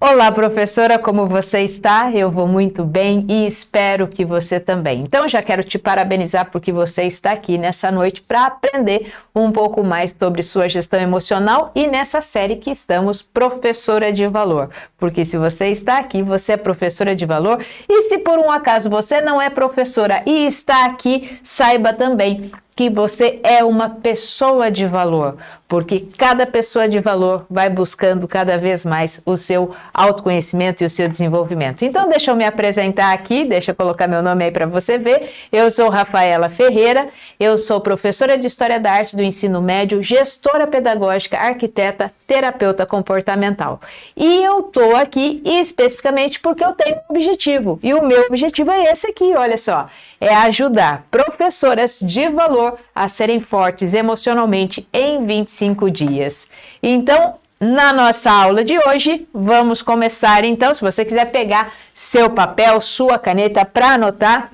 Olá, professora, como você está? Eu vou muito bem e espero que você também. Então, já quero te parabenizar porque você está aqui nessa noite para aprender um pouco mais sobre sua gestão emocional e nessa série que estamos, Professora de Valor. Porque se você está aqui, você é professora de valor e se por um acaso você não é professora e está aqui, saiba também que você é uma pessoa de valor, porque cada pessoa de valor vai buscando cada vez mais o seu autoconhecimento e o seu desenvolvimento. Então, deixa eu me apresentar aqui, deixa eu colocar meu nome aí para você ver. Eu sou Rafaela Ferreira, eu sou professora de História da Arte do Ensino Médio, gestora pedagógica, arquiteta, terapeuta comportamental. E eu estou aqui especificamente porque eu tenho um objetivo, e o meu objetivo é esse aqui, olha só, é ajudar professoras de valor a serem fortes emocionalmente em 25 dias. Então, na nossa aula de hoje, vamos começar então, se você quiser pegar seu papel, sua caneta para anotar,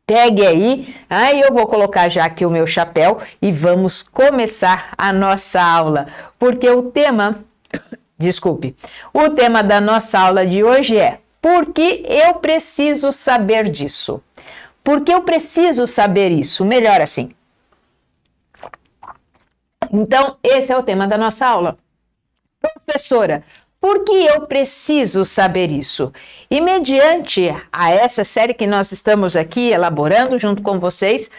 pegue aí, aí eu vou colocar já aqui o meu chapéu e vamos começar a nossa aula, porque o tema da nossa aula de hoje é: por que eu preciso saber disso? Por que eu preciso saber isso? Melhor assim. Então, esse é o tema da nossa aula. Professora, por que eu preciso saber isso? E mediante a essa série que nós estamos aqui elaborando junto com vocês,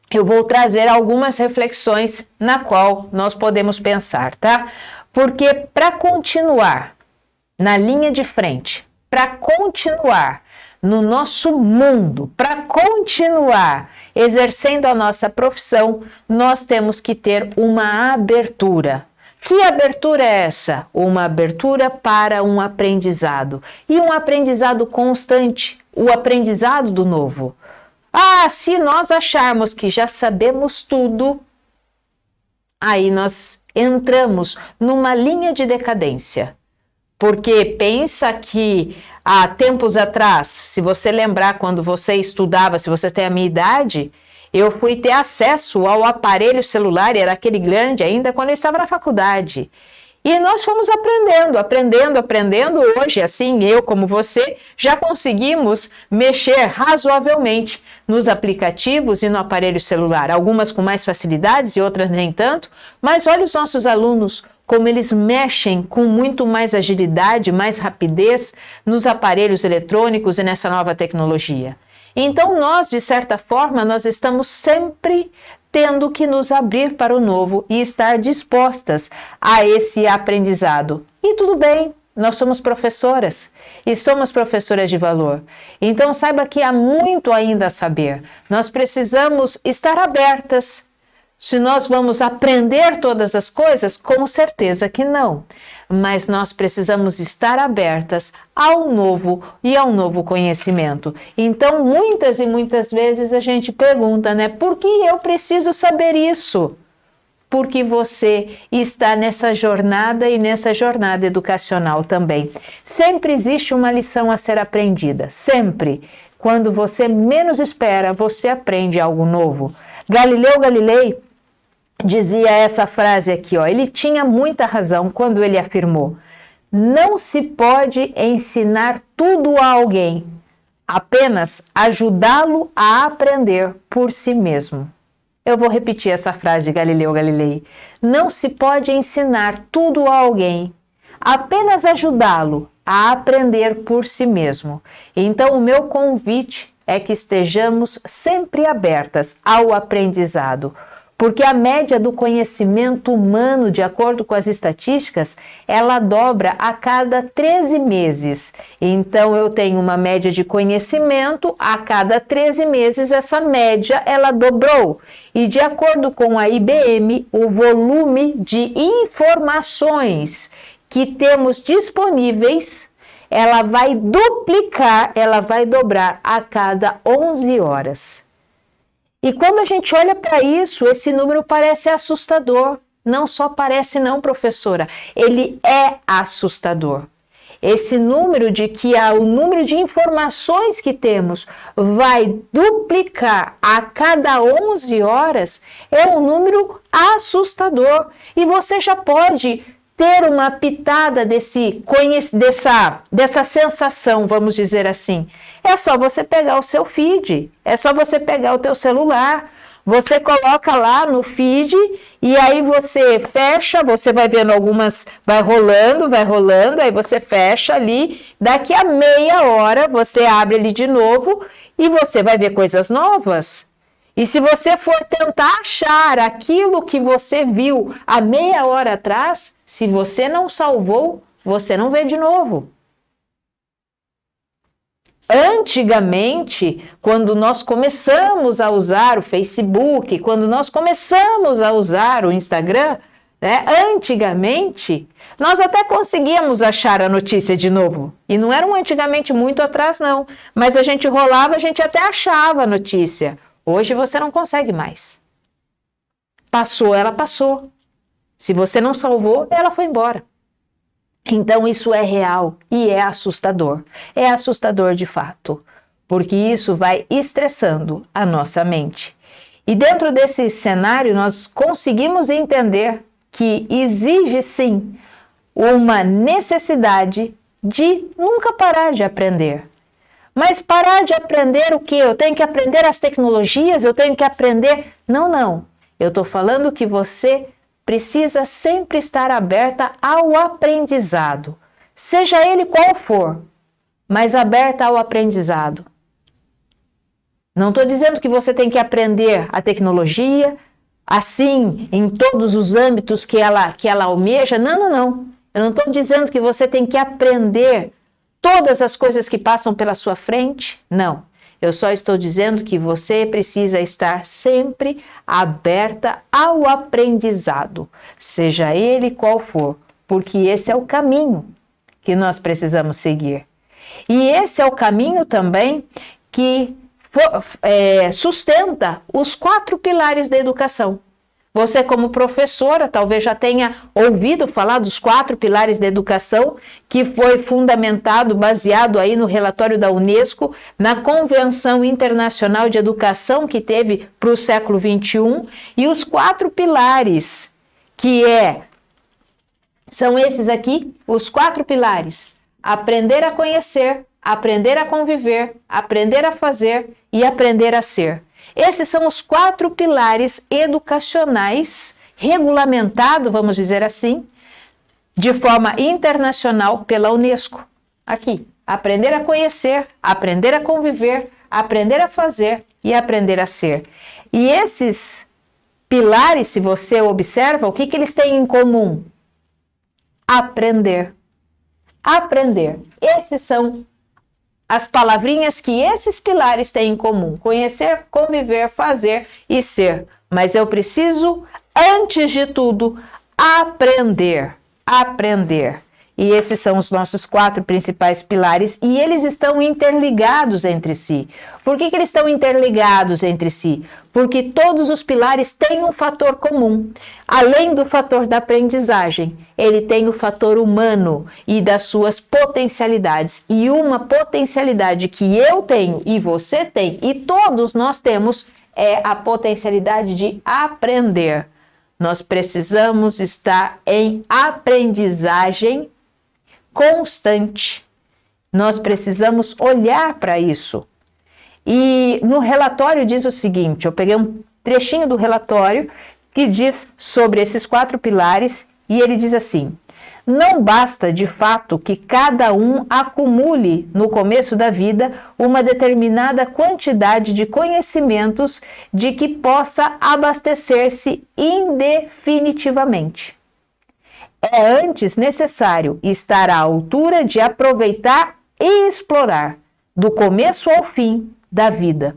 eu vou trazer algumas reflexões na qual nós podemos pensar, tá? Porque para continuar na linha de frente, para continuar no nosso mundo, para continuar exercendo a nossa profissão, nós temos que ter uma abertura. Que abertura é essa? Uma abertura para um aprendizado. E um aprendizado constante, o aprendizado do novo. Se nós acharmos que já sabemos tudo, aí nós entramos numa linha de decadência. Porque pensa que há tempos atrás, se você lembrar quando você estudava, se você tem a minha idade, eu fui ter acesso ao aparelho celular, era aquele grande ainda, quando eu estava na faculdade. E nós fomos aprendendo. Hoje, assim, eu como você, já conseguimos mexer razoavelmente nos aplicativos e no aparelho celular. Algumas com mais facilidades e outras nem tanto. Mas olha os nossos alunos, como eles mexem com muito mais agilidade, mais rapidez nos aparelhos eletrônicos e nessa nova tecnologia. Então nós, de certa forma, nós estamos sempre tendo que nos abrir para o novo e estar dispostas a esse aprendizado. E tudo bem, nós somos professoras e somos professoras de valor. Então saiba que há muito ainda a saber. Nós precisamos estar abertas. Se nós vamos aprender todas as coisas, com certeza que não. Mas nós precisamos estar abertas ao novo e ao novo conhecimento. Então, muitas e muitas vezes a gente pergunta, né? Por que eu preciso saber isso? Porque você está nessa jornada e nessa jornada educacional também. Sempre existe uma lição a ser aprendida, sempre. Quando você menos espera, você aprende algo novo. Galileu Galilei dizia essa frase aqui, ó. Ele tinha muita razão quando ele afirmou: não se pode ensinar tudo a alguém, apenas ajudá-lo a aprender por si mesmo. Eu vou repetir essa frase de Galileu Galilei. Não se pode ensinar tudo a alguém, apenas ajudá-lo a aprender por si mesmo. Então, o meu convite é que estejamos sempre abertas ao aprendizado. Porque a média do conhecimento humano, de acordo com as estatísticas, ela dobra a cada 13 meses. Então, eu tenho uma média de conhecimento, a cada 13 meses essa média ela dobrou. E de acordo com a IBM, o volume de informações que temos disponíveis, ela vai duplicar, ela vai dobrar a cada 11 horas. E quando a gente olha para isso, esse número parece assustador. Não só parece não, professora, ele é assustador. Esse número de que o número de informações que temos vai duplicar a cada 11 horas é um número assustador. E você já pode ter uma pitada dessa sensação, vamos dizer assim, é só você pegar o seu feed, é só você pegar o teu celular, você coloca lá no feed e aí você fecha, você vai vendo algumas, vai rolando, aí você fecha ali, daqui a meia hora você abre ele de novo e você vai ver coisas novas. E se você for tentar achar aquilo que você viu há meia hora atrás, se você não salvou, você não vê de novo. Antigamente, quando nós começamos a usar o Facebook, quando nós começamos a usar o Instagram, né, antigamente, nós até conseguíamos achar a notícia de novo. E não era um antigamente muito atrás, não. Mas a gente rolava, a gente até achava a notícia. Hoje você não consegue mais. Passou, ela passou. Se você não salvou, ela foi embora. Então isso é real e é assustador. É assustador de fato, porque isso vai estressando a nossa mente. E dentro desse cenário nós conseguimos entender que exige sim uma necessidade de nunca parar de aprender. Mas parar de aprender o quê? Eu tenho que aprender as tecnologias, eu tenho que aprender... Não. Eu estou falando que você precisa sempre estar aberta ao aprendizado, seja ele qual for, mas aberta ao aprendizado. Não estou dizendo que você tem que aprender a tecnologia, assim, em todos os âmbitos que ela almeja. Não. Eu não estou dizendo que você tem que aprender todas as coisas que passam pela sua frente. Não. Eu só estou dizendo que você precisa estar sempre aberta ao aprendizado, seja ele qual for, porque esse é o caminho que nós precisamos seguir. E esse é o caminho também que sustenta os 4 pilares da educação. Você, como professora, talvez já tenha ouvido falar dos 4 pilares da educação, que foi fundamentado, baseado aí no relatório da Unesco, na Convenção Internacional de Educação que teve para o século XXI, e os 4 pilares, são esses aqui, os 4 pilares: aprender a conhecer, aprender a conviver, aprender a fazer e aprender a ser. Esses são os 4 pilares educacionais regulamentados, vamos dizer assim, de forma internacional pela Unesco. Aqui, aprender a conhecer, aprender a conviver, aprender a fazer e aprender a ser. E esses pilares, se você observa, o que eles têm em comum? Aprender. Aprender. Esses são as palavrinhas que esses pilares têm em comum: conhecer, conviver, fazer e ser. Mas eu preciso, antes de tudo, aprender. Aprender. E esses são os nossos 4 principais pilares e eles estão interligados entre si. Por que eles estão interligados entre si? Porque todos os pilares têm um fator comum. Além do fator da aprendizagem, ele tem o fator humano e das suas potencialidades. E uma potencialidade que eu tenho e você tem e todos nós temos é a potencialidade de aprender. Nós precisamos estar em aprendizagem constante. Nós precisamos olhar para isso. E no relatório diz o seguinte, eu peguei um trechinho do relatório que diz sobre esses 4 pilares e ele diz assim: não basta de fato que cada um acumule no começo da vida uma determinada quantidade de conhecimentos de que possa abastecer-se indefinitivamente. É antes necessário estar à altura de aproveitar e explorar, do começo ao fim da vida,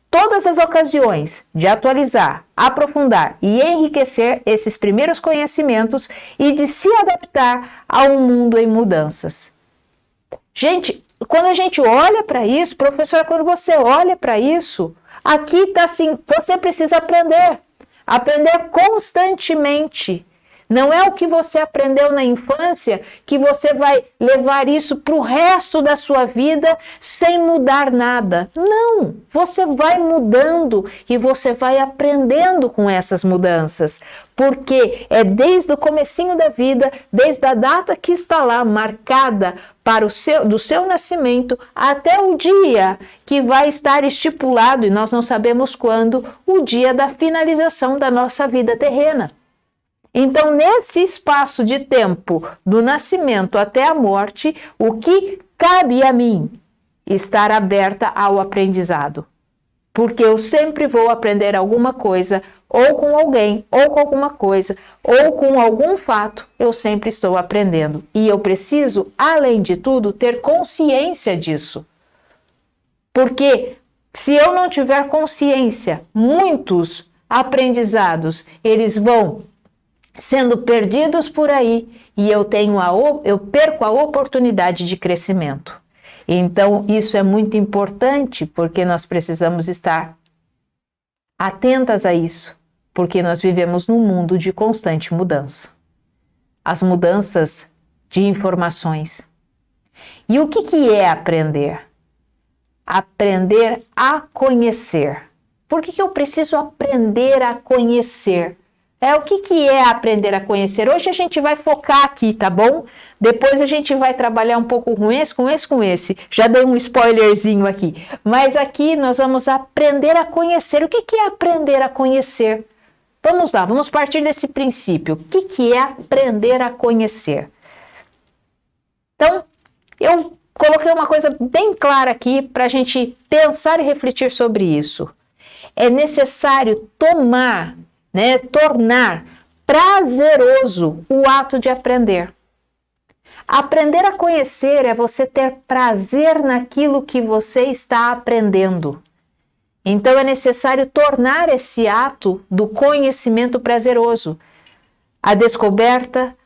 todas as ocasiões de atualizar, aprofundar e enriquecer esses primeiros conhecimentos e de se adaptar a um mundo em mudanças. Gente, quando a gente olha para isso, professora, quando você olha para isso, aqui está assim, você precisa aprender constantemente. Não é o que você aprendeu na infância que você vai levar isso para o resto da sua vida sem mudar nada. Não, você vai mudando e você vai aprendendo com essas mudanças. Porque é desde o comecinho da vida, desde a data que está lá marcada do seu nascimento até o dia que vai estar estipulado, e nós não sabemos quando, o dia da finalização da nossa vida terrena. Então, nesse espaço de tempo, do nascimento até a morte, o que cabe a mim? Estar aberta ao aprendizado. Porque eu sempre vou aprender alguma coisa, ou com alguém, ou com alguma coisa, ou com algum fato, eu sempre estou aprendendo. E eu preciso, além de tudo, ter consciência disso. Porque se eu não tiver consciência, muitos aprendizados, eles vão sendo perdidos por aí e eu perco a oportunidade de crescimento. Então, isso é muito importante porque nós precisamos estar atentas a isso, porque nós vivemos num mundo de constante mudança. As mudanças de informações. E o que é aprender? Aprender a conhecer. Por que eu preciso aprender a conhecer? O que é aprender a conhecer? Hoje a gente vai focar aqui, tá bom? Depois a gente vai trabalhar um pouco com esse. Já dei um spoilerzinho aqui. Mas aqui nós vamos aprender a conhecer. O que é aprender a conhecer? Vamos lá, vamos partir desse princípio. O que é aprender a conhecer? Então, eu coloquei uma coisa bem clara aqui para a gente pensar e refletir sobre isso. É necessário tornar prazeroso o ato de aprender. Aprender a conhecer é você ter prazer naquilo que você está aprendendo. Então é necessário tornar esse ato do conhecimento prazeroso. A descoberta,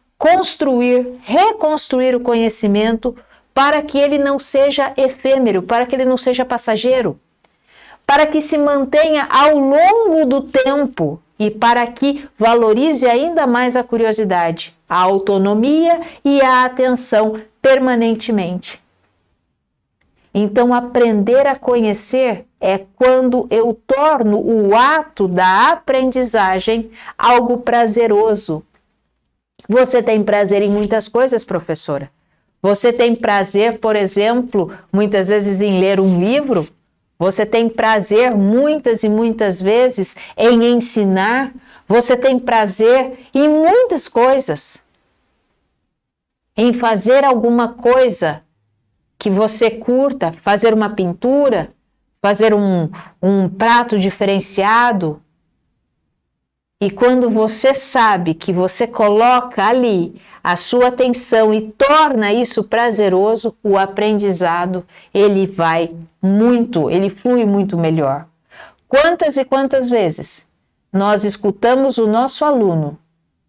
reconstruir o conhecimento para que ele não seja efêmero, para que ele não seja passageiro, para que se mantenha ao longo do tempo e para que valorize ainda mais a curiosidade, a autonomia e a atenção permanentemente. Então, aprender a conhecer é quando eu torno o ato da aprendizagem algo prazeroso. Você tem prazer em muitas coisas, professora? Você tem prazer, por exemplo, muitas vezes em ler um livro? Você tem prazer muitas e muitas vezes em ensinar? Você tem prazer em muitas coisas. Em fazer alguma coisa que você curta, fazer uma pintura, fazer um prato diferenciado. E quando você sabe que você coloca ali a sua atenção e torna isso prazeroso, o aprendizado, ele flui muito melhor. Quantas e quantas vezes nós escutamos o nosso aluno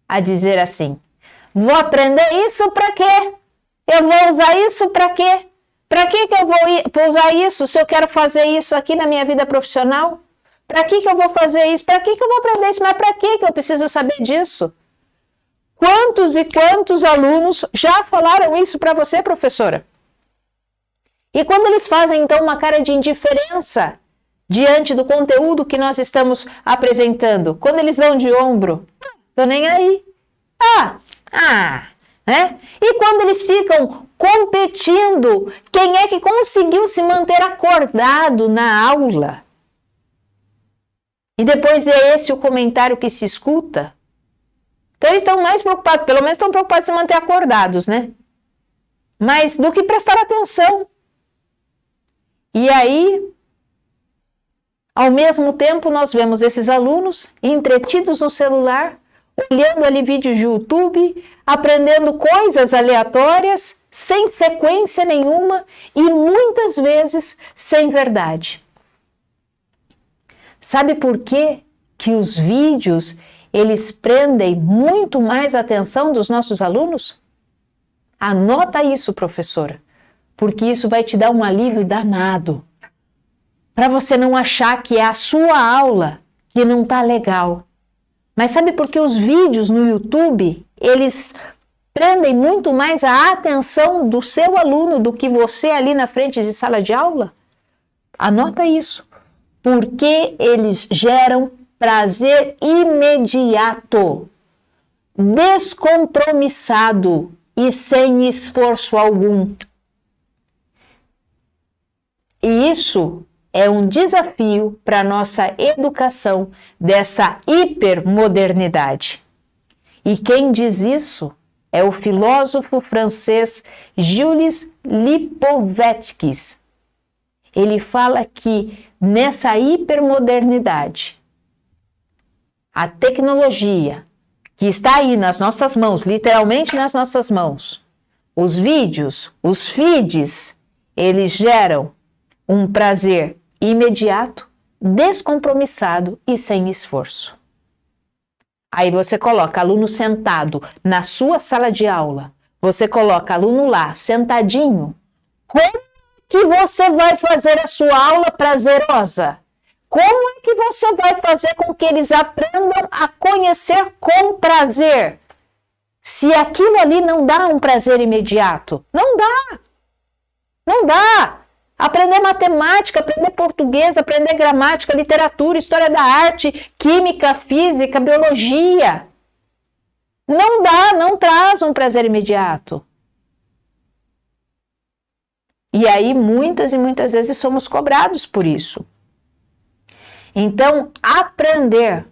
a dizer assim: vou aprender isso para quê? Eu vou usar isso para quê? Para que eu vou usar isso se eu quero fazer isso aqui na minha vida profissional? Para que eu vou fazer isso? Para que eu vou aprender isso? Mas para que eu preciso saber disso? Quantos e quantos alunos já falaram isso para você, professora? E quando eles fazem, então, uma cara de indiferença diante do conteúdo que nós estamos apresentando, quando eles dão de ombro, tô nem aí. Né? E quando eles ficam competindo, quem é que conseguiu se manter acordado na aula? E depois é esse o comentário que se escuta. Então eles estão mais preocupados, pelo menos estão preocupados em se manter acordados, né? Mas do que prestar atenção. E aí, ao mesmo tempo, nós vemos esses alunos entretidos no celular, olhando ali vídeos de YouTube, aprendendo coisas aleatórias, sem sequência nenhuma e muitas vezes sem verdade. Sabe por quê que os vídeos, eles prendem muito mais a atenção dos nossos alunos? Anota isso, professora, porque isso vai te dar um alívio danado. Para você não achar que é a sua aula que não está legal. Mas sabe por que os vídeos no YouTube, eles prendem muito mais a atenção do seu aluno do que você ali na frente de sala de aula? Anota isso. Porque eles geram prazer imediato, descompromissado e sem esforço algum. E isso é um desafio para a nossa educação dessa hipermodernidade. E quem diz isso é o filósofo francês Gilles Lipovetsky. Ele fala que nessa hipermodernidade, a tecnologia que está aí nas nossas mãos, literalmente nas nossas mãos, os vídeos, os feeds, eles geram um prazer imediato, descompromissado e sem esforço. Aí você coloca aluno sentado na sua sala de aula, você coloca aluno lá, sentadinho. Como que você vai fazer a sua aula prazerosa? Como é que você vai fazer com que eles aprendam a conhecer com prazer? Se aquilo ali não dá um prazer imediato, não dá. Não dá. Aprender matemática, aprender português, aprender gramática, literatura, história da arte, química, física, biologia. Não dá, não traz um prazer imediato. E aí muitas e muitas vezes somos cobrados por isso. Então, aprender,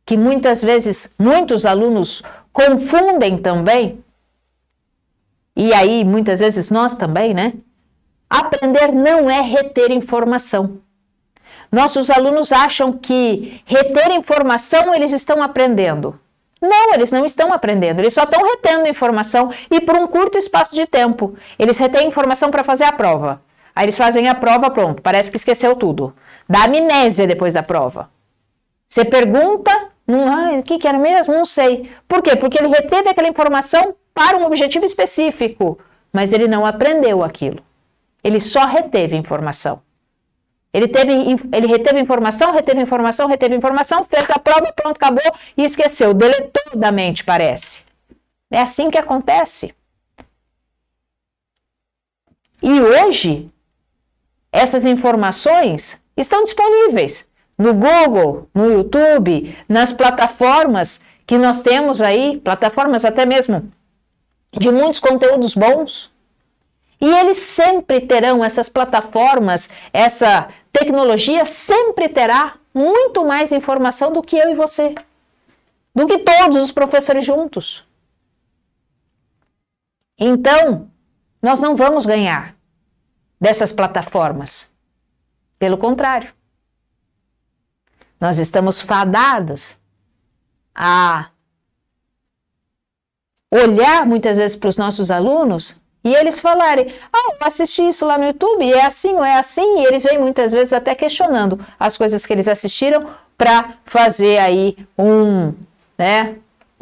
que muitas vezes muitos alunos confundem também, e aí muitas vezes nós também, né? Aprender não é reter informação. Nossos alunos acham que reter informação eles estão aprendendo. Não, eles não estão aprendendo, eles só estão retendo informação e por um curto espaço de tempo. Eles retêm informação para fazer a prova. Aí eles fazem a prova, pronto, parece que esqueceu tudo. Dá amnésia depois da prova. Você pergunta, o que era mesmo? Não sei. Por quê? Porque ele reteve aquela informação para um objetivo específico, mas ele não aprendeu aquilo. Ele só reteve informação. Ele reteve informação, fez a prova, pronto, acabou e esqueceu, deletou da mente, parece. É assim que acontece. E hoje, essas informações estão disponíveis no Google, no YouTube, nas plataformas que nós temos aí, plataformas até mesmo de muitos conteúdos bons. E eles sempre terão, essas plataformas, essa tecnologia sempre terá muito mais informação do que eu e você, do que todos os professores juntos. Então, nós não vamos ganhar dessas plataformas. Pelo contrário, nós estamos fadados a olhar muitas vezes para os nossos alunos e eles falarem, eu assisti isso lá no YouTube, é assim ou é assim, e eles vêm muitas vezes até questionando as coisas que eles assistiram para fazer aí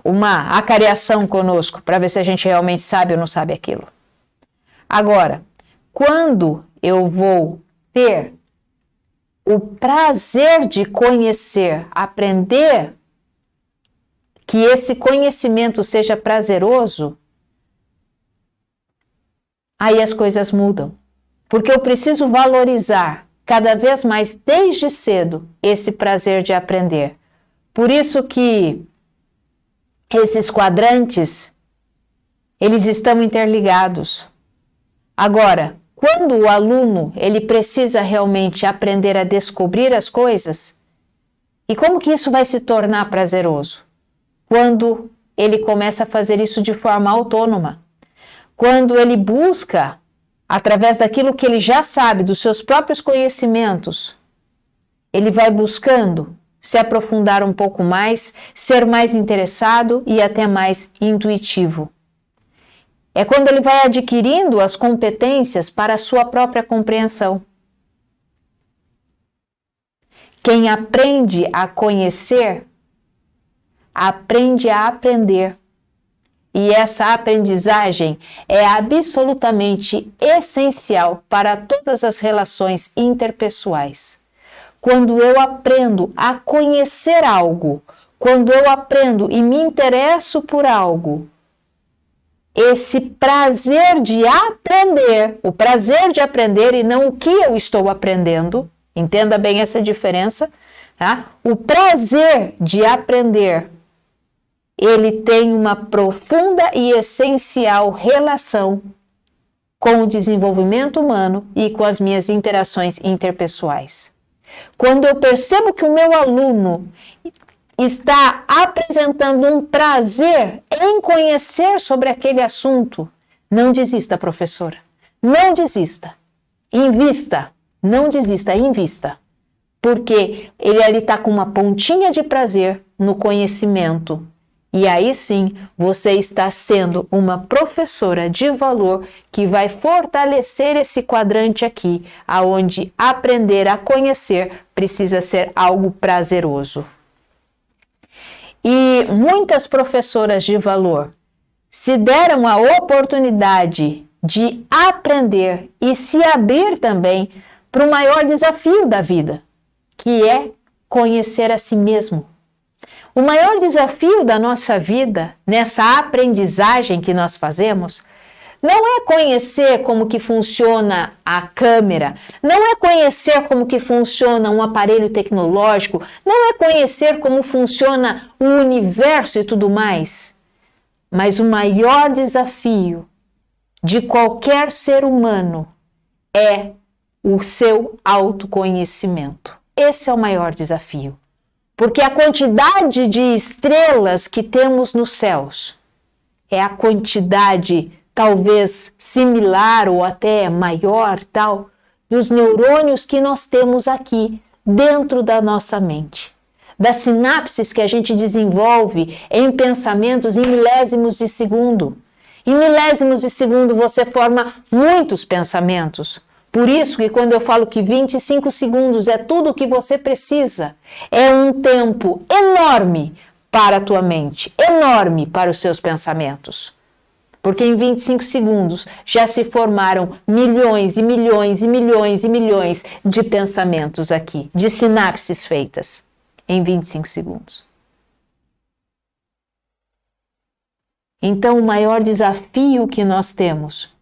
uma acariação conosco, para ver se a gente realmente sabe ou não sabe aquilo. Agora, quando eu vou ter o prazer de conhecer, aprender, que esse conhecimento seja prazeroso, aí as coisas mudam. Porque eu preciso valorizar cada vez mais, desde cedo, esse prazer de aprender. Por isso que esses quadrantes, eles estão interligados. Agora, quando o aluno ele precisa realmente aprender a descobrir as coisas, e como que isso vai se tornar prazeroso? Quando ele começa a fazer isso de forma autônoma. Quando ele busca, através daquilo que ele já sabe, dos seus próprios conhecimentos, ele vai buscando se aprofundar um pouco mais, ser mais interessado e até mais intuitivo. É quando ele vai adquirindo as competências para a sua própria compreensão. Quem aprende a conhecer, aprende a aprender. E essa aprendizagem é absolutamente essencial para todas as relações interpessoais. Quando eu aprendo a conhecer algo quando eu aprendo e me interesso por algo, esse prazer de aprender, o prazer de aprender e não o que eu estou aprendendo, entenda bem essa diferença, tá? O prazer de aprender, ele tem uma profunda e essencial relação com o desenvolvimento humano e com as minhas interações interpessoais. Quando eu percebo que o meu aluno está apresentando um prazer em conhecer sobre aquele assunto, não desista, professora. Não desista. Invista. Não desista, invista. Porque ele ali está com uma pontinha de prazer no conhecimento. E aí sim, você está sendo uma professora de valor que vai fortalecer esse quadrante aqui, aonde aprender a conhecer precisa ser algo prazeroso. E muitas professoras de valor se deram a oportunidade de aprender e se abrir também para o maior desafio da vida, que é conhecer a si mesmo. O maior desafio da nossa vida, nessa aprendizagem que nós fazemos, não é conhecer como que funciona a câmera, não é conhecer como que funciona um aparelho tecnológico, não é conhecer como funciona o universo e tudo mais. Mas o maior desafio de qualquer ser humano é o seu autoconhecimento. Esse é o maior desafio. Porque a quantidade de estrelas que temos nos céus é a quantidade talvez similar ou até maior, tal, dos neurônios que nós temos aqui dentro da nossa mente. Das sinapses que a gente desenvolve em pensamentos em milésimos de segundo. Em milésimos de segundo você forma muitos pensamentos. Por isso que quando eu falo que 25 segundos é tudo o que você precisa, é um tempo enorme para a tua mente, enorme para os seus pensamentos. Porque em 25 segundos já se formaram milhões e milhões e milhões e milhões de pensamentos aqui, de sinapses feitas em 25 segundos. Então, o maior desafio que nós temos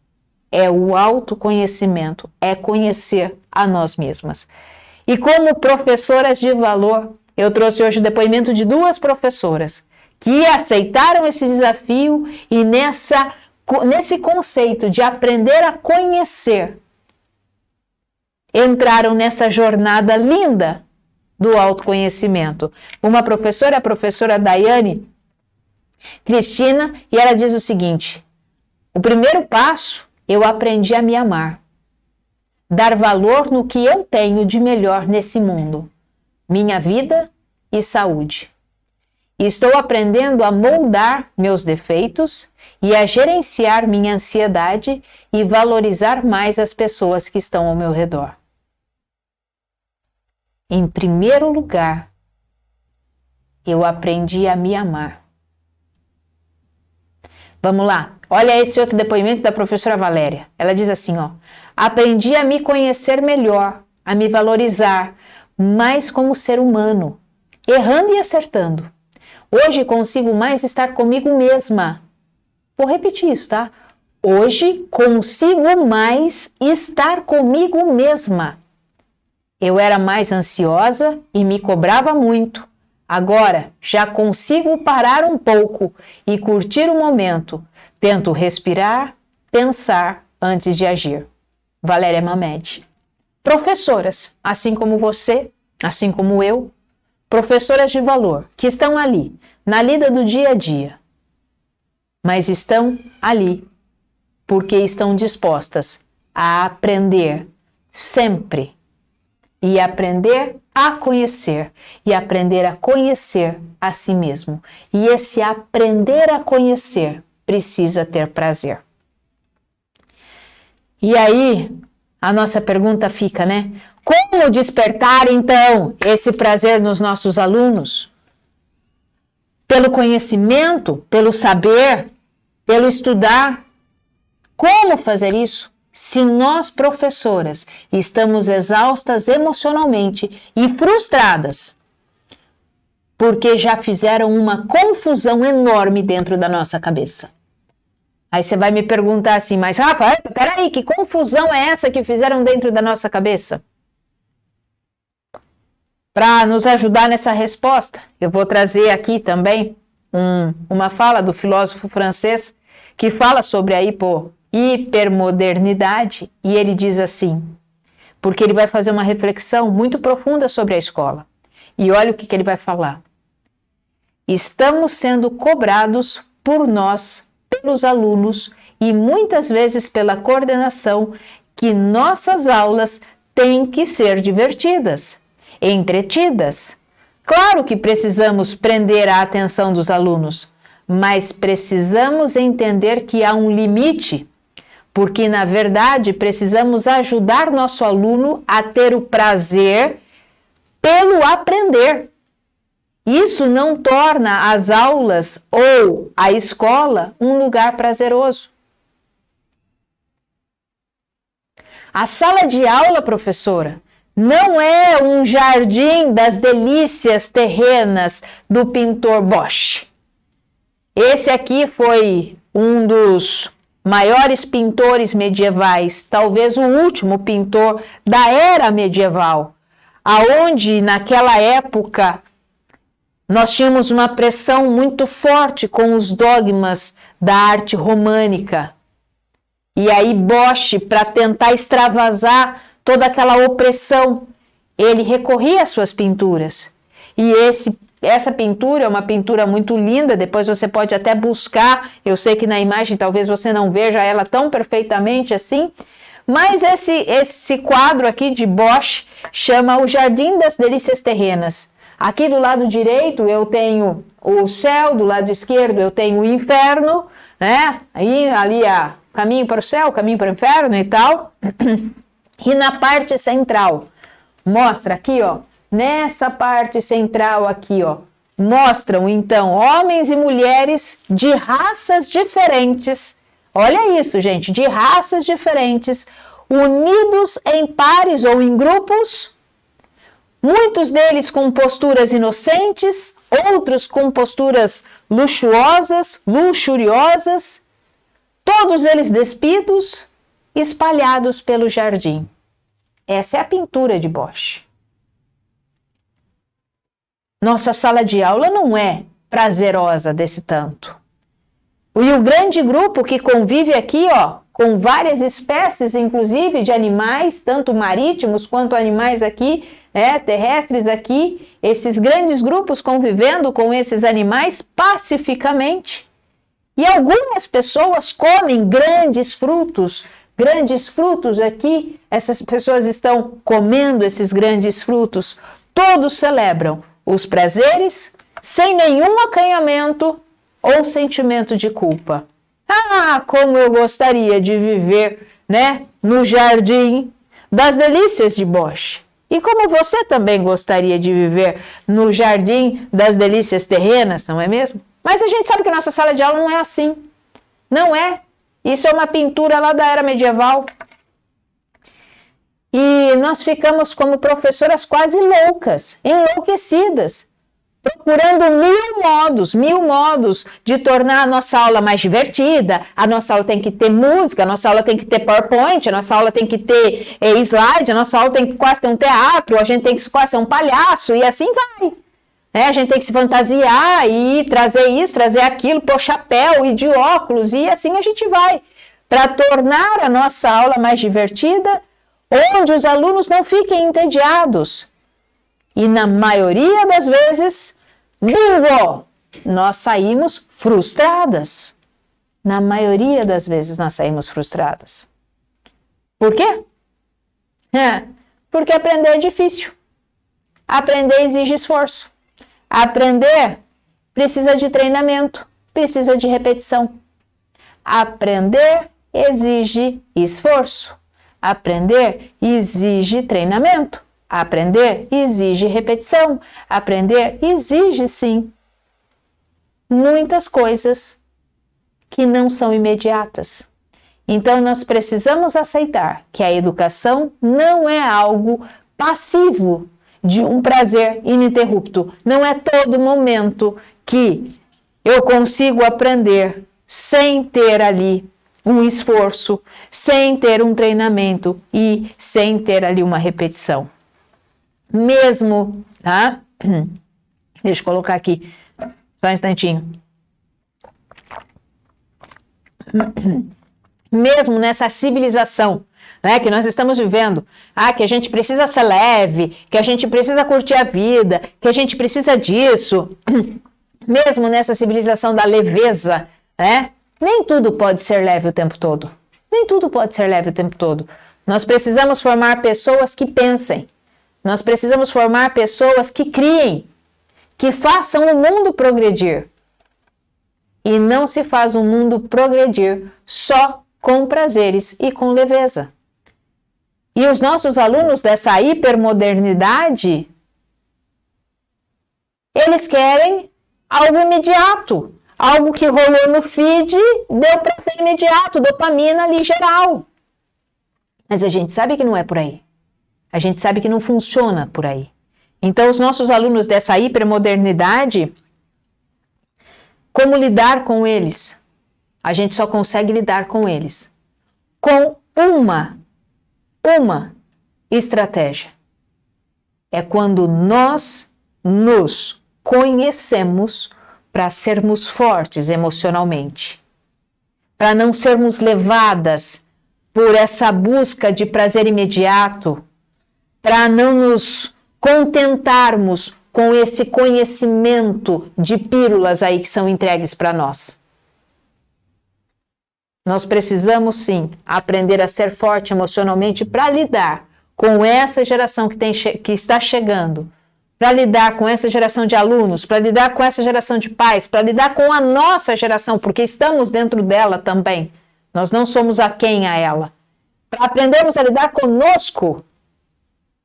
é o autoconhecimento, é conhecer a nós mesmas. E como professoras de valor, eu trouxe hoje o depoimento de 2 professoras que aceitaram esse desafio e nesse conceito de aprender a conhecer, entraram nessa jornada linda do autoconhecimento. Uma professora, a professora Daiane Cristina, e ela diz o seguinte: o primeiro passo, eu aprendi a me amar, dar valor no que eu tenho de melhor nesse mundo, minha vida e saúde. E estou aprendendo a moldar meus defeitos e a gerenciar minha ansiedade e valorizar mais as pessoas que estão ao meu redor. Em primeiro lugar, eu aprendi a me amar. Vamos lá, olha esse outro depoimento da professora Valéria. Ela diz assim, ó: aprendi a me conhecer melhor, a me valorizar mais como ser humano, errando e acertando. Hoje consigo mais estar comigo mesma. Vou repetir isso, tá? Hoje consigo mais estar comigo mesma. Eu era mais ansiosa e me cobrava muito. Agora já consigo parar um pouco e curtir o momento. Tento respirar, pensar antes de agir. Valéria Mamed. Professoras, assim como você, assim como eu, professoras de valor, que estão ali, na lida do dia a dia, mas estão ali porque estão dispostas a aprender sempre e aprender a conhecer e aprender a conhecer a si mesmo. E esse aprender a conhecer precisa ter prazer. E aí, a nossa pergunta fica, né? Como despertar, então, esse prazer nos nossos alunos? Pelo conhecimento, pelo saber, pelo estudar. Como fazer isso? Se nós, professoras, estamos exaustas emocionalmente e frustradas porque já fizeram uma confusão enorme dentro da nossa cabeça. Aí você vai me perguntar assim, mas Rafa, peraí, que confusão é essa que fizeram dentro da nossa cabeça? Para nos ajudar nessa resposta, eu vou trazer aqui também uma fala do filósofo francês que fala sobre a hipermodernidade, e ele diz assim, porque ele vai fazer uma reflexão muito profunda sobre a escola. E olha o que ele vai falar. Estamos sendo cobrados por nós, pelos alunos e muitas vezes pela coordenação, que nossas aulas têm que ser divertidas, entretidas. Claro que precisamos prender a atenção dos alunos, mas precisamos entender que há um limite, porque na verdade precisamos ajudar nosso aluno a ter o prazer pelo aprender. Isso não torna as aulas ou a escola um lugar prazeroso. A sala de aula, professora, não é um jardim das delícias terrenas do pintor Bosch. Esse aqui foi um dos maiores pintores medievais, talvez o último pintor da era medieval, aonde naquela época nós tínhamos uma pressão muito forte com os dogmas da arte românica. E aí Bosch, para tentar extravasar toda aquela opressão, ele recorria às suas pinturas. E essa pintura é uma pintura muito linda, depois você pode até buscar, eu sei que na imagem talvez você não veja ela tão perfeitamente assim, mas esse quadro aqui de Bosch chama O Jardim das Delícias Terrenas. Aqui do lado direito eu tenho o céu, do lado esquerdo eu tenho o inferno, né? Aí ali caminho para o céu, caminho para o inferno e tal. E na parte central, mostra aqui, ó, nessa parte central aqui, ó, mostram então homens e mulheres de raças diferentes. Olha isso, gente, de raças diferentes, unidos em pares ou em grupos. Muitos deles com posturas inocentes, outros com posturas luxuriosas, todos eles despidos, espalhados pelo jardim. Essa é a pintura de Bosch. Nossa sala de aula não é prazerosa desse tanto. E o grande grupo que convive aqui, ó, com várias espécies, inclusive de animais, tanto marítimos quanto animais aqui, terrestres aqui, esses grandes grupos convivendo com esses animais pacificamente. E algumas pessoas comem grandes frutos aqui, essas pessoas estão comendo esses grandes frutos, todos celebram os prazeres sem nenhum acanhamento ou sentimento de culpa. Ah, como eu gostaria de viver, no jardim das delícias de Bosch. E como você também gostaria de viver no jardim das delícias terrenas, não é mesmo? Mas a gente sabe que nossa sala de aula não é assim. Não é. Isso é uma pintura lá da era medieval. E nós ficamos como professoras quase loucas, enlouquecidas, procurando mil modos de tornar a nossa aula mais divertida. A nossa aula tem que ter música, a nossa aula tem que ter PowerPoint, a nossa aula tem que ter slide, a nossa aula tem que quase ter um teatro, a gente tem que quase ser um palhaço, e assim vai. A gente tem que se fantasiar e trazer isso, trazer aquilo, pôr chapéu e de óculos, e assim a gente vai. Para tornar a nossa aula mais divertida, onde os alunos não fiquem entediados. E na maioria das vezes, bingo, nós saímos frustradas. Na maioria das vezes nós saímos frustradas. Por quê? Porque aprender é difícil. Aprender exige esforço. Aprender precisa de treinamento, precisa de repetição. Aprender exige esforço. Aprender exige treinamento. Aprender exige repetição. Aprender exige, sim, muitas coisas que não são imediatas. Então, nós precisamos aceitar que a educação não é algo passivo, de um prazer ininterrupto. Não é todo momento que eu consigo aprender sem ter ali um esforço, sem ter um treinamento e sem ter ali uma repetição. Mesmo, tá? Deixa eu colocar aqui, só um instantinho. Mesmo nessa civilização, né, que nós estamos vivendo, que a gente precisa ser leve, que a gente precisa curtir a vida, que a gente precisa disso, mesmo nessa civilização da leveza, né, nem tudo pode ser leve o tempo todo. Nem tudo pode ser leve o tempo todo. Nós precisamos formar pessoas que pensem. Nós precisamos formar pessoas que criem, que façam o mundo progredir. E não se faz um mundo progredir só com prazeres e com leveza. E os nossos alunos dessa hipermodernidade, eles querem algo imediato. Algo que rolou no feed, deu prazer imediato, dopamina ali geral. Mas a gente sabe que não é por aí. A gente sabe que não funciona por aí. Então, os nossos alunos dessa hipermodernidade, como lidar com eles? A gente só consegue lidar com eles com uma estratégia. É quando nós nos conhecemos para sermos fortes emocionalmente, para não sermos levadas por essa busca de prazer imediato, para não nos contentarmos com esse conhecimento de pílulas aí que são entregues para nós. Nós precisamos sim aprender a ser forte emocionalmente para lidar com essa geração que está chegando, para lidar com essa geração de alunos, para lidar com essa geração de pais, para lidar com a nossa geração, porque estamos dentro dela também. Nós não somos aquém a ela. Para aprendermos a lidar conosco,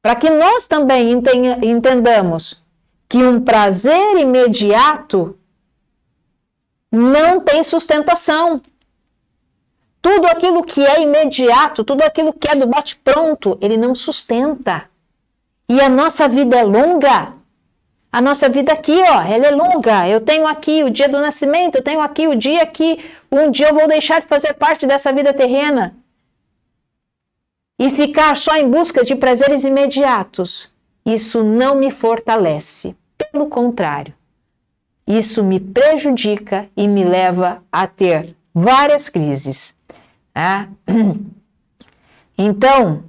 para que nós também entendamos que um prazer imediato não tem sustentação. Tudo aquilo que é imediato, tudo aquilo que é do bate-pronto, ele não sustenta. E a nossa vida é longa. A nossa vida aqui, ó, ela é longa. Eu tenho aqui o dia do nascimento, eu tenho aqui o dia que um dia eu vou deixar de fazer parte dessa vida terrena. E ficar só em busca de prazeres imediatos, isso não me fortalece. Pelo contrário, isso me prejudica e me leva a ter várias crises. Tá? Então,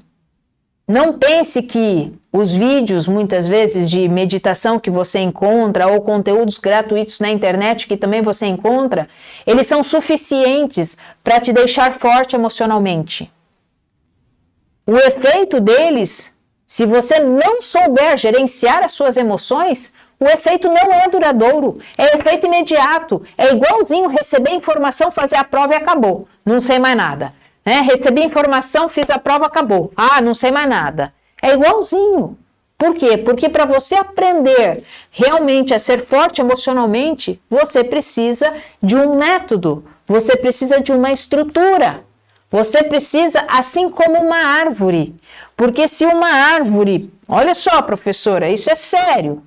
não pense que os vídeos, muitas vezes, de meditação que você encontra, ou conteúdos gratuitos na internet que também você encontra, eles são suficientes para te deixar forte emocionalmente. O efeito deles, se você não souber gerenciar as suas emoções, o efeito não é duradouro, é efeito imediato, é igualzinho receber informação, fazer a prova e acabou, não sei mais nada. Recebi informação, fiz a prova, acabou. Não sei mais nada. É igualzinho. Por quê? Porque para você aprender realmente a ser forte emocionalmente, você precisa de um método, você precisa de uma estrutura. Você precisa, assim como uma árvore. Porque se uma árvore, olha só, professora, isso é sério.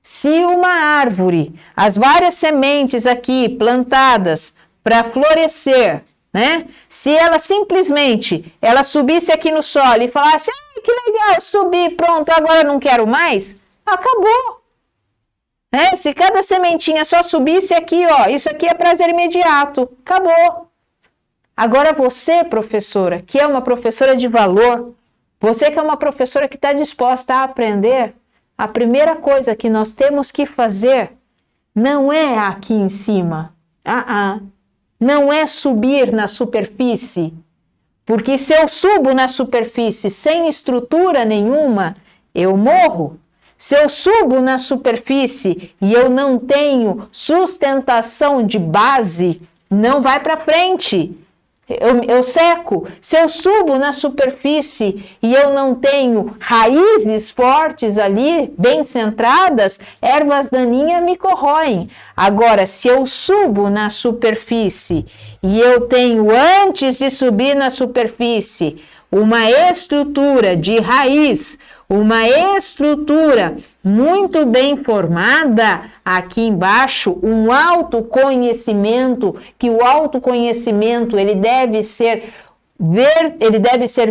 Se uma árvore, as várias sementes aqui plantadas para florescer, né? Se ela simplesmente, ela subisse aqui no solo e falasse, que legal, subi, pronto, agora não quero mais, acabou. Se cada sementinha só subisse aqui, ó, isso aqui é prazer imediato, acabou. Agora você, professora, que é uma professora de valor, você que é uma professora que está disposta a aprender, a primeira coisa que nós temos que fazer não é aqui em cima, não é subir na superfície, porque se eu subo na superfície sem estrutura nenhuma, eu morro. Se eu subo na superfície e eu não tenho sustentação de base, não vai para frente. Eu seco. Se eu subo na superfície e eu não tenho raízes fortes ali, bem centradas, ervas daninhas me corroem. Agora, se eu subo na superfície e eu tenho, antes de subir na superfície, uma estrutura de raiz, uma estrutura muito bem formada, aqui embaixo, um autoconhecimento, que o autoconhecimento ele deve ser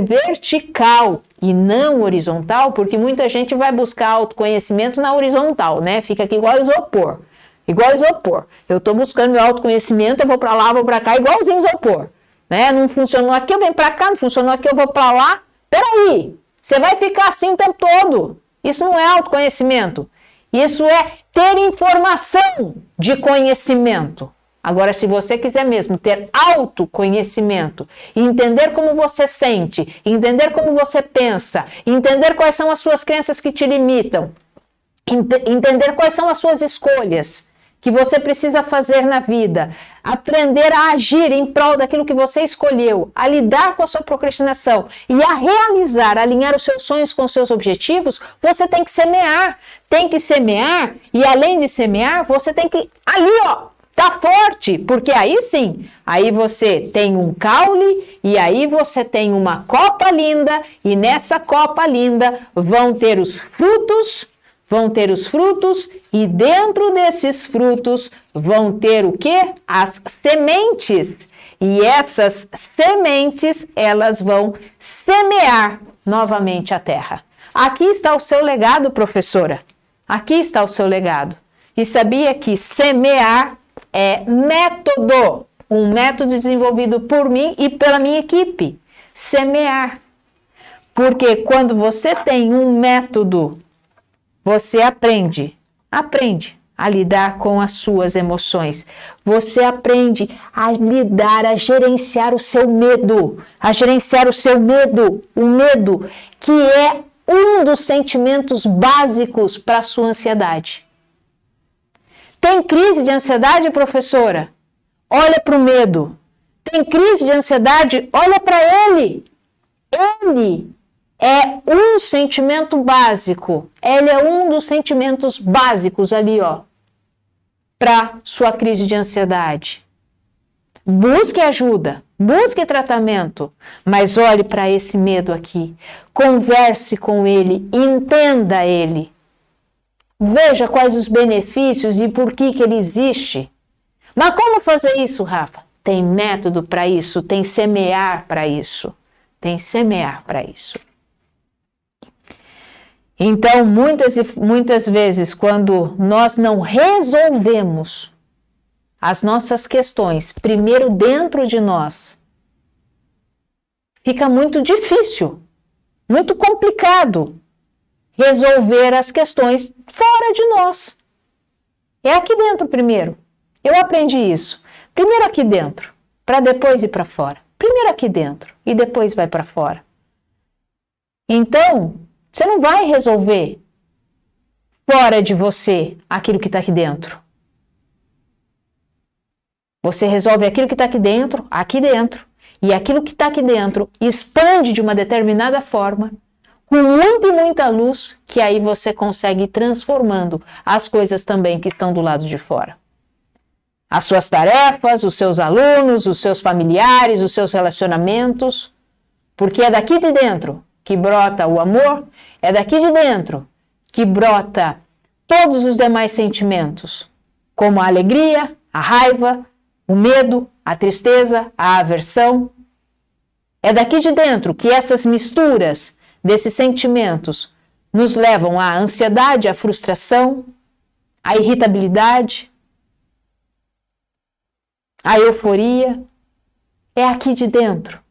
vertical e não horizontal, porque muita gente vai buscar autoconhecimento na horizontal, né? Fica aqui igual isopor. Igual isopor. Eu estou buscando meu autoconhecimento, eu vou para lá, vou para cá, igualzinho isopor. Né? Não funcionou aqui, eu venho para cá, não funcionou aqui, eu vou para lá. Peraí, você vai ficar assim o tempo todo. Isso não é autoconhecimento. Isso é ter informação de conhecimento. Agora, se você quiser mesmo ter autoconhecimento, entender como você sente, entender como você pensa, entender quais são as suas crenças que te limitam, entender quais são as suas escolhas que você precisa fazer na vida, aprender a agir em prol daquilo que você escolheu, a lidar com a sua procrastinação e a realizar, alinhar os seus sonhos com os seus objetivos, você tem que semear. Tem que semear e além de semear, você tem que ali, ó, tá forte, porque aí sim, aí você tem um caule e aí você tem uma copa linda e nessa copa linda vão ter os frutos e dentro desses frutos vão ter o quê? As sementes. E essas sementes, elas vão semear novamente a terra. Aqui está o seu legado, professora. Aqui está o seu legado. E sabia que semear é método, um método desenvolvido por mim e pela minha equipe. Semear. Porque quando você tem um método, você aprende a lidar com as suas emoções. Você aprende a lidar, a gerenciar o seu medo. O medo que é um dos sentimentos básicos para a sua ansiedade. Tem crise de ansiedade, professora? Olha para o medo. Tem crise de ansiedade? Olha para ele. Ele é um sentimento básico. Ele é um dos sentimentos básicos ali, ó, para sua crise de ansiedade. Busque ajuda, busque tratamento, mas olhe para esse medo aqui. Converse com ele, entenda ele. Veja quais os benefícios e por que ele existe. Mas como fazer isso, Rafa? Tem método para isso, tem semear para isso. Tem semear para isso. Então, muitas vezes, quando nós não resolvemos as nossas questões, primeiro dentro de nós, fica muito difícil, muito complicado resolver as questões fora de nós. É aqui dentro primeiro. Eu aprendi isso. Primeiro aqui dentro, para depois ir para fora. Primeiro aqui dentro e depois vai para fora. Então, você não vai resolver fora de você aquilo que está aqui dentro. Você resolve aquilo que está aqui dentro. E aquilo que está aqui dentro expande de uma determinada forma, com muita e muita luz, que aí você consegue ir transformando as coisas também que estão do lado de fora. As suas tarefas, os seus alunos, os seus familiares, os seus relacionamentos, porque é daqui de dentro que brota o amor, é daqui de dentro que brota todos os demais sentimentos, como a alegria, a raiva, o medo, a tristeza, a aversão. É daqui de dentro que essas misturas desses sentimentos nos levam à ansiedade, à frustração, à irritabilidade, à euforia. É aqui de dentro.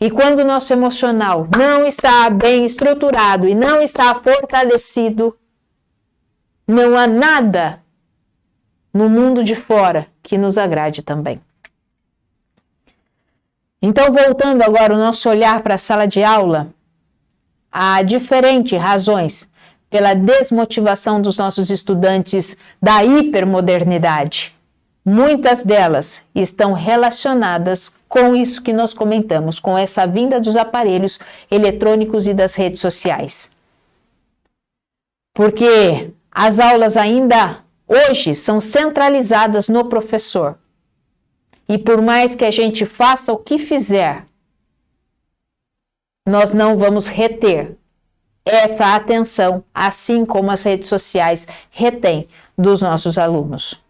E quando o nosso emocional não está bem estruturado e não está fortalecido, não há nada no mundo de fora que nos agrade também. Então, voltando agora o nosso olhar para a sala de aula, há diferentes razões pela desmotivação dos nossos estudantes da hipermodernidade. Muitas delas estão relacionadas com isso que nós comentamos, com essa vinda dos aparelhos eletrônicos e das redes sociais. Porque as aulas ainda hoje são centralizadas no professor. E por mais que a gente faça o que fizer, nós não vamos reter essa atenção, assim como as redes sociais retêm dos nossos alunos.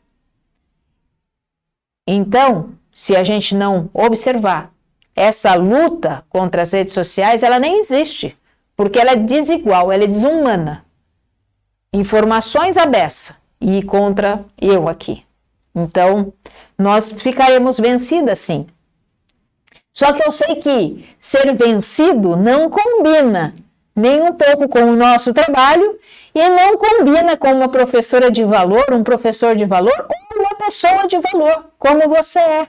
Então, se a gente não observar essa luta contra as redes sociais, ela nem existe, porque ela é desigual, ela é desumana. Informações à beça e contra eu aqui. Então, nós ficaremos vencidas sim. Só que eu sei que ser vencido não combina nem um pouco com o nosso trabalho e não combina com uma professora de valor, um professor de valor ou uma pessoa de valor, como você é.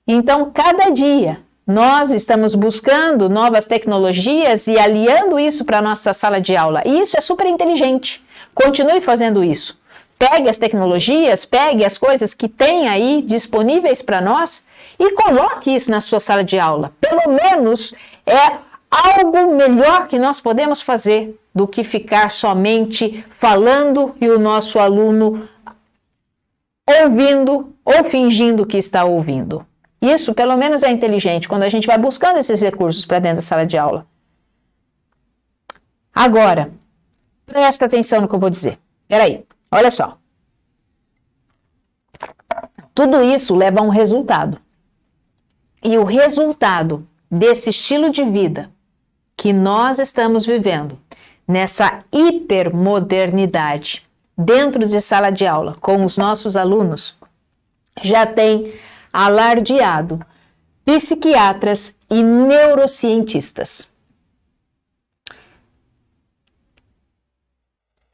Então, cada dia, nós estamos buscando novas tecnologias e aliando isso para a nossa sala de aula. E isso é super inteligente. Continue fazendo isso. Pegue as tecnologias, pegue as coisas que tem aí disponíveis para nós e coloque isso na sua sala de aula. Pelo menos é algo melhor que nós podemos fazer do que ficar somente falando e o nosso aluno ouvindo ou fingindo que está ouvindo. Isso, pelo menos, é inteligente quando a gente vai buscando esses recursos para dentro da sala de aula. Agora, presta atenção no que eu vou dizer. Peraí, olha só. Tudo isso leva a um resultado. E o resultado desse estilo de vida que nós estamos vivendo, nessa hipermodernidade, dentro de sala de aula, com os nossos alunos, já tem alardeado psiquiatras e neurocientistas.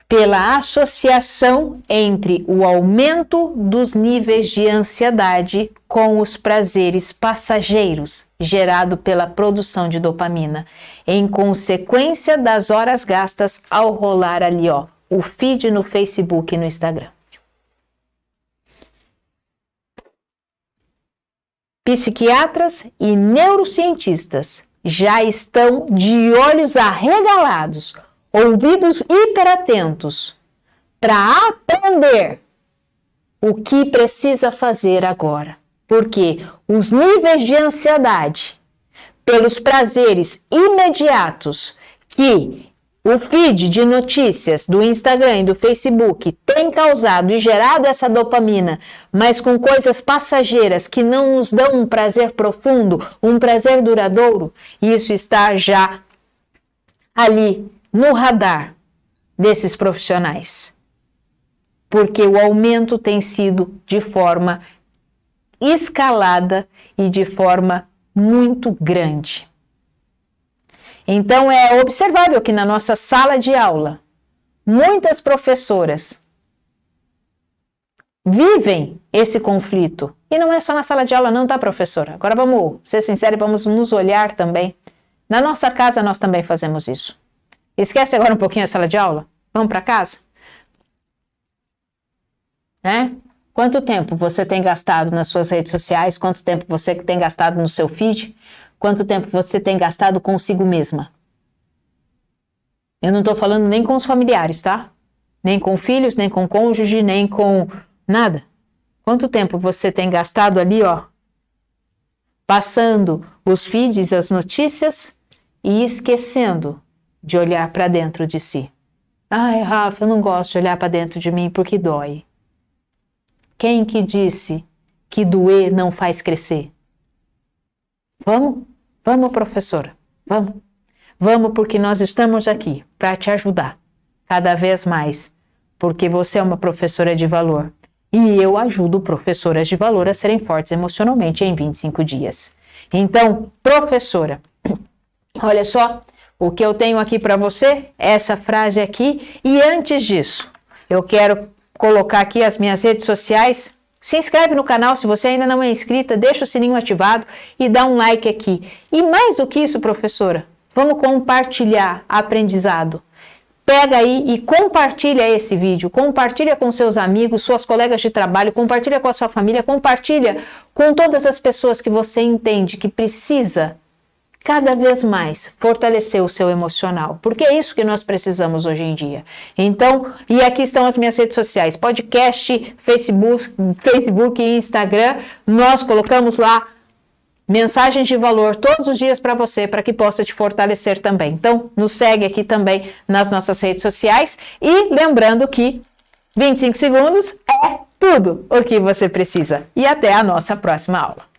Pela associação entre o aumento dos níveis de ansiedade com os prazeres passageiros gerado pela produção de dopamina, em consequência das horas gastas ao rolar ali, o feed no Facebook e no Instagram. Psiquiatras e neurocientistas já estão de olhos arregalados, ouvidos hiperatentos, para aprender o que precisa fazer agora. Porque os níveis de ansiedade pelos prazeres imediatos que o feed de notícias do Instagram e do Facebook tem causado e gerado essa dopamina, mas com coisas passageiras que não nos dão um prazer profundo, um prazer duradouro, isso está já ali no radar desses profissionais. Porque o aumento tem sido de forma escalada e de forma muito grande. Então, é observável que na nossa sala de aula, muitas professoras vivem esse conflito. E não é só na sala de aula não, tá, professora? Agora vamos ser sinceros, vamos nos olhar também. Na nossa casa, nós também fazemos isso. Esquece agora um pouquinho a sala de aula? Vamos para casa? Quanto tempo você tem gastado nas suas redes sociais? Quanto tempo você tem gastado no seu feed? Quanto tempo você tem gastado consigo mesma? Eu não estou falando nem com os familiares, tá? Nem com filhos, nem com cônjuge, nem com nada. Quanto tempo você tem gastado ali, passando os feeds, as notícias e esquecendo de olhar para dentro de si? Ai, Rafa, eu não gosto de olhar para dentro de mim porque dói. Quem que disse que doer não faz crescer? Vamos, professora, vamos. Vamos porque nós estamos aqui para te ajudar cada vez mais, porque você é uma professora de valor e eu ajudo professoras de valor a serem fortes emocionalmente em 25 dias. Então, professora, olha só o que eu tenho aqui para você, essa frase aqui, e antes disso, eu quero colocar aqui as minhas redes sociais. Se inscreve no canal se você ainda não é inscrita, deixa o sininho ativado e dá um like aqui. E mais do que isso, professora, vamos compartilhar aprendizado. Pega aí e compartilha esse vídeo, compartilha com seus amigos, suas colegas de trabalho, compartilha com a sua família, compartilha com todas as pessoas que você entende que precisa cada vez mais fortalecer o seu emocional, porque é isso que nós precisamos hoje em dia. Então, e aqui estão as minhas redes sociais, podcast, Facebook e Instagram, nós colocamos lá mensagens de valor todos os dias para você, para que possa te fortalecer também. Então, nos segue aqui também nas nossas redes sociais e lembrando que 25 segundos é tudo o que você precisa. E até a nossa próxima aula.